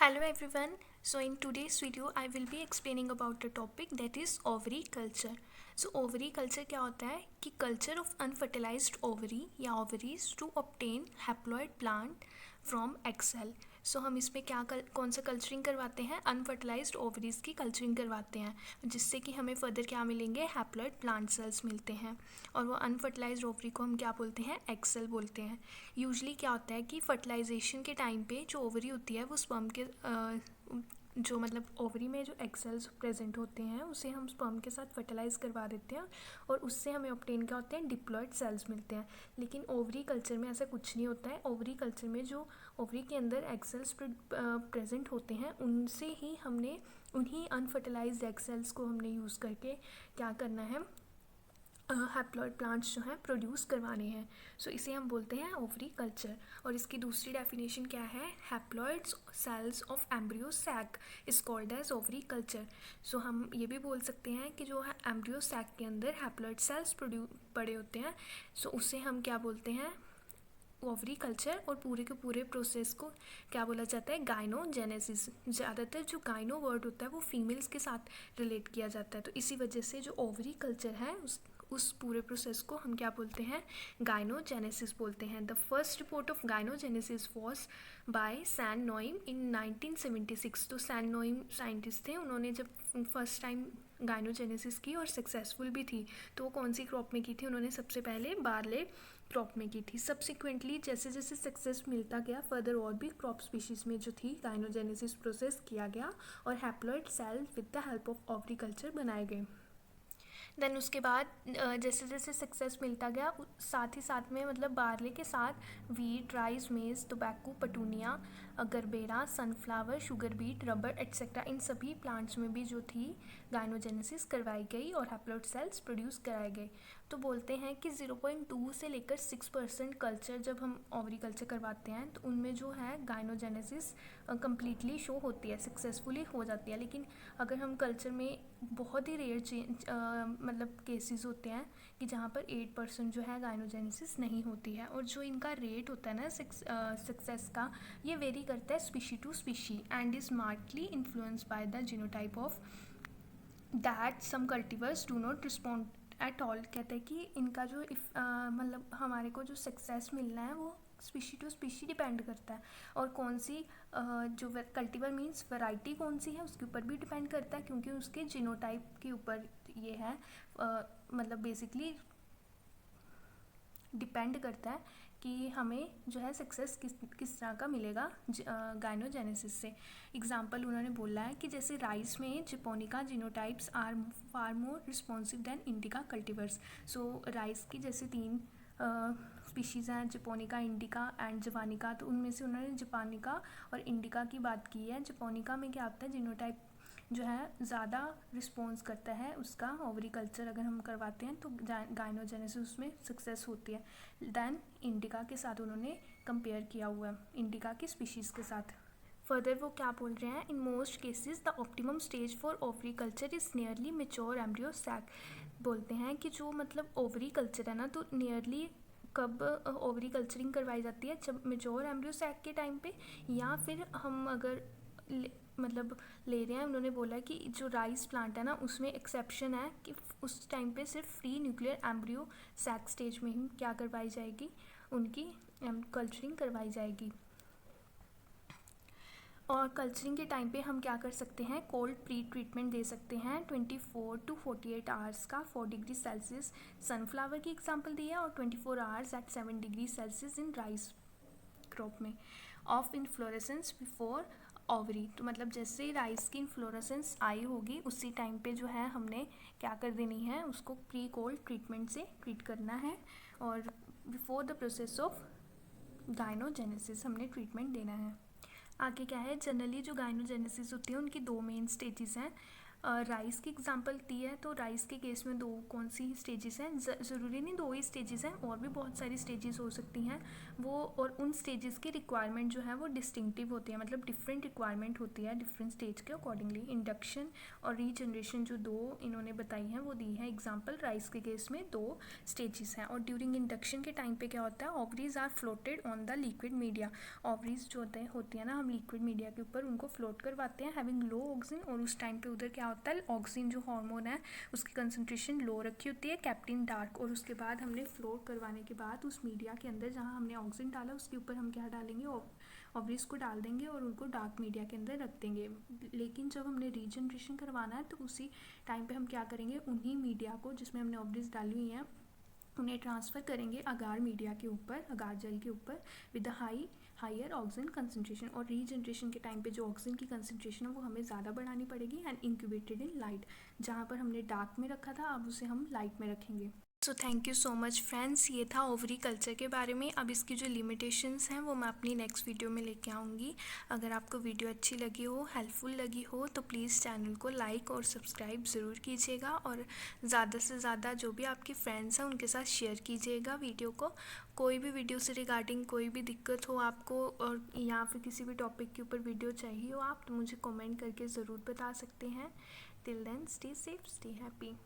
Hello everyone. So in today's video I will be explaining about the topic that is ovary culture. So ovary culture क्या होता है कि culture of unfertilized ovary या ovaries to obtain haploid plant from egg cell. सो हम इसमें कौन सा culturing करवाते हैं, अनफर्टिलाइज्ड ओवरीज की कल्चरिंग करवाते हैं, जिससे कि हमें फर्दर क्या मिलेंगे, हैप्लॉइड प्लांट सेल्स मिलते हैं। और वो अनफर्टिलाइज्ड ओवरी को हम क्या बोलते हैं, एग सेल बोलते हैं। यूजली क्या होता है कि फर्टिलाइजेशन के टाइम पे जो ओवरी होती है वो स्पर्म के जो मतलब ओवरी में जो एग सेल्स प्रेजेंट होते हैं उसे हम स्पर्म के साथ फर्टिलाइज करवा देते हैं और उससे हमें ऑब्टेन क्या होते हैं, डिप्लॉयड सेल्स मिलते हैं। लेकिन ओवरी कल्चर में ऐसा कुछ नहीं होता है। ओवरी कल्चर में जो ओवरी के अंदर एग सेल्स प्रेजेंट होते हैं उनसे ही हमने उन्हीं अनफर्टिलाइज्ड एग सेल्स को हमने यूज़ करके क्या करना है, हैप्लॉइड प्लांट्स जो हैं प्रोड्यूस करवाने हैं। सो इसे हम बोलते हैं ओवरी कल्चर। और इसकी दूसरी डेफिनेशन क्या है, haploid cells of embryo sac is called as ovary culture. So हम ये भी बोल सकते हैं कि जो है एम्ब्रियो सैक के अंदर हैप्लॉइड सेल्स पड़े होते हैं, सो उसे हम क्या बोलते हैं, ओवरी कल्चर। और पूरे के पूरे प्रोसेस को क्या बोला जाता है, गाइनोजेनेसिस। ज़्यादातर जो गाइनो वर्ड होता है वो फीमेल्स के साथ रिलेट किया जाता है, तो इसी वजह से जो ओवरी कल्चर है उस पूरे प्रोसेस को हम क्या बोलते हैं, गाइनोजेनेसिस बोलते हैं। The first report of gynogenesis was by San Noeum in 1976। तो सैन नोइम साइंटिस्ट थे, उन्होंने जब फर्स्ट टाइम गाइनोजेनेसिस की और सक्सेसफुल भी थी, तो वो कौन सी क्रॉप में की थी, उन्होंने सबसे पहले बार्ले क्रॉप में की थी। सब्सिक्वेंटली जैसे जैसे सक्सेस मिलता गया फर्दर और भी क्रॉप स्पीशीज़ में जो थी गाइनोजेनेसिस प्रोसेस किया गया और haploid cell with the help of ovary culture बनाए गए। देन उसके बाद जैसे जैसे सक्सेस मिलता गया साथ ही साथ में मतलब बार्ले के साथ wheat, rice, maize, tobacco, petunia, gerbera, sunflower, sugar beet, rubber etcetera, इन सभी प्लांट्स में भी जो थी गाइनोजेनेसिस करवाई गई और हैप्लॉइड सेल्स प्रोड्यूस कराए गए। तो बोलते हैं कि 0.2 से लेकर 6% कल्चर जब हम ओवरी कल्चर करवाते हैं तो उनमें जो है गाइनोजेनेसिस कम्प्लीटली शो होती है, सक्सेसफुली हो जाती है। लेकिन अगर हम कल्चर में बहुत ही रेयर मतलब केसेस होते हैं कि जहाँ पर 8% जो है गाइनोजेनेसिस नहीं होती है। और जो इनका रेट होता है ना सक्सेस का, ये वेरी करता है species to species and is markedly influence by the genotype of that some cultivars do not respond at all. कहते हैं कि इनका जो मतलब हमारे को जो सक्सेस मिलना है वो स्पीशी टू स्पीशी डिपेंड करता है। और कौन सी जो कल्टीवर मीन्स वैरायटी कौन सी है उसके ऊपर भी डिपेंड करता है, क्योंकि उसके जीनोटाइप के ऊपर ये है मतलब बेसिकली डिपेंड करता है कि हमें जो है सक्सेस किस तरह का मिलेगा गाइनोजेनेसिस से। एग्जाम्पल उन्होंने बोला है कि जैसे राइस में japonica genotypes are far more responsive than indica cultivars. So rice की जैसे 3 स्पीशीज़ हैं, जिपोनिका, इंडिका एंड जवानिका। तो उनमें से उन्होंने जापानिका और इंडिका की बात की है। जापानिका में क्या होता है, जीनोटाइप जो है ज़्यादा रिस्पॉन्स करता है उसका ओवरी कल्चर अगर हम करवाते हैं तो गाइनोजेनेसिस उसमें सक्सेस होती है। दैन इंडिका के साथ उन्होंने कंपेयर किया हुआ है, इंडिका की स्पीशीज़ के साथ। फर्दर वो क्या बोल रहे हैं, in most cases the optimum stage for ovary culture is nearly mature embryo sac. बोलते हैं कि जो मतलब ओवरी कल्चर है ना, तो नियरली कब ओवरी कल्चरिंग करवाई जाती है, जब मेच्योर एम्ब्रियो सैक के टाइम पे, या फिर हम अगर मतलब ले रहे हैं, उन्होंने बोला कि जो राइस प्लांट है ना उसमें एक्सेप्शन है कि उस टाइम पे सिर्फ free nuclear embryo sac stage में ही क्या करवाई जाएगी, उनकी कल्चरिंग करवाई जाएगी। और कल्चरिंग के टाइम पे हम क्या कर सकते हैं, कोल्ड प्री ट्रीटमेंट दे सकते हैं 24 to 48 आवर्स का 4 डिग्री सेल्सियस। सनफ्लावर की एग्जांपल दी है और 24 hours at 7 degree Celsius in rice crop में। ऑफ इन्फ्लोरेसेंस बिफोर ओवरी, तो मतलब जैसे राइस की इन्फ्लोरेसेंस आई होगी उसी टाइम पे जो है हमने क्या कर देनी है, उसको प्री कोल्ड ट्रीटमेंट से ट्रीट करना है और बिफोर द प्रोसेस ऑफ गाइनोजेनेसिस हमने ट्रीटमेंट देना है। आगे क्या है, जनरली जो गाइनोजेनेसिस होती है उनकी 2 मेन स्टेजेस हैं। राइस की एग्जांपल दी है, तो राइस के केस में दो कौन सी स्टेजेस हैं, ज़रूरी नहीं दो ही स्टेजेस हैं, और भी बहुत सारी स्टेजेस हो सकती हैं वो, और उन स्टेजेस की रिक्वायरमेंट जो है वो डिस्टिंक्टिव होती है, मतलब डिफरेंट रिक्वायरमेंट होती है डिफरेंट स्टेज के अकॉर्डिंगली। इंडक्शन और रीजनरेशन जो दो इन्होंने बताई हैं वो दी है एग्जाम्पल। राइस के केस में दो स्टेजेस हैं, और ड्यूरिंग इंडक्शन के टाइम पे क्या होता है, ovaries are floated on the liquid media. Ovaries जो होती है ना, हम लिक्विड मीडिया के ऊपर उनको फ्लोट करवाते हैं हैविंग लो ऑक्सीजन, और उस टाइम पे उधर क्या होता है, ऑक्सीजन जो हार्मोन है उसकी कंसंट्रेशन लो रखी होती है, कैप्टिन डार्क, और उसके बाद हमने फ्लोट करवाने के बाद उस मीडिया के अंदर जहाँ हमने ऑक्सीजन डाला उसके ऊपर हम क्या डालेंगे, ओवरीज को डाल देंगे और उनको डार्क मीडिया के अंदर रख देंगे। लेकिन जब हमने रीजनरेशन करवाना है तो उसी टाइम पे हम क्या करेंगे, उन्हीं मीडिया को जिसमें हमने ओवरीज डाली हुई हैं उन्हें ट्रांसफ़र करेंगे अगार मीडिया के ऊपर, अगार जेल के ऊपर, विद हायर ऑक्सीजन कंसनट्रेशन। और रीजनरेशन के टाइम पे जो ऑक्सीजन की कंसनट्रेशन है वो हमें ज़्यादा बढ़ानी पड़ेगी, एंड इंक्यूबेटेड इन लाइट, जहाँ पर हमने डार्क में रखा था अब उसे हम लाइट में रखेंगे। So thank you so much friends, ये था ओवरी कल्चर के बारे में। अब इसकी जो लिमिटेशंस हैं वो मैं अपनी नेक्स्ट वीडियो में लेके आऊँगी। अगर आपको वीडियो अच्छी लगी हो, हेल्पफुल लगी हो, तो प्लीज़ चैनल को लाइक और सब्सक्राइब ज़रूर कीजिएगा, और ज़्यादा से ज़्यादा जो भी आपके फ्रेंड्स हैं उनके साथ शेयर कीजिएगा वीडियो को। कोई भी वीडियो से रिगार्डिंग कोई भी दिक्कत हो आपको, और या फिर किसी भी टॉपिक के ऊपर वीडियो चाहिए हो आप, तो मुझे कमेंट करके ज़रूर बता सकते हैं। Till then stay safe, stay happy.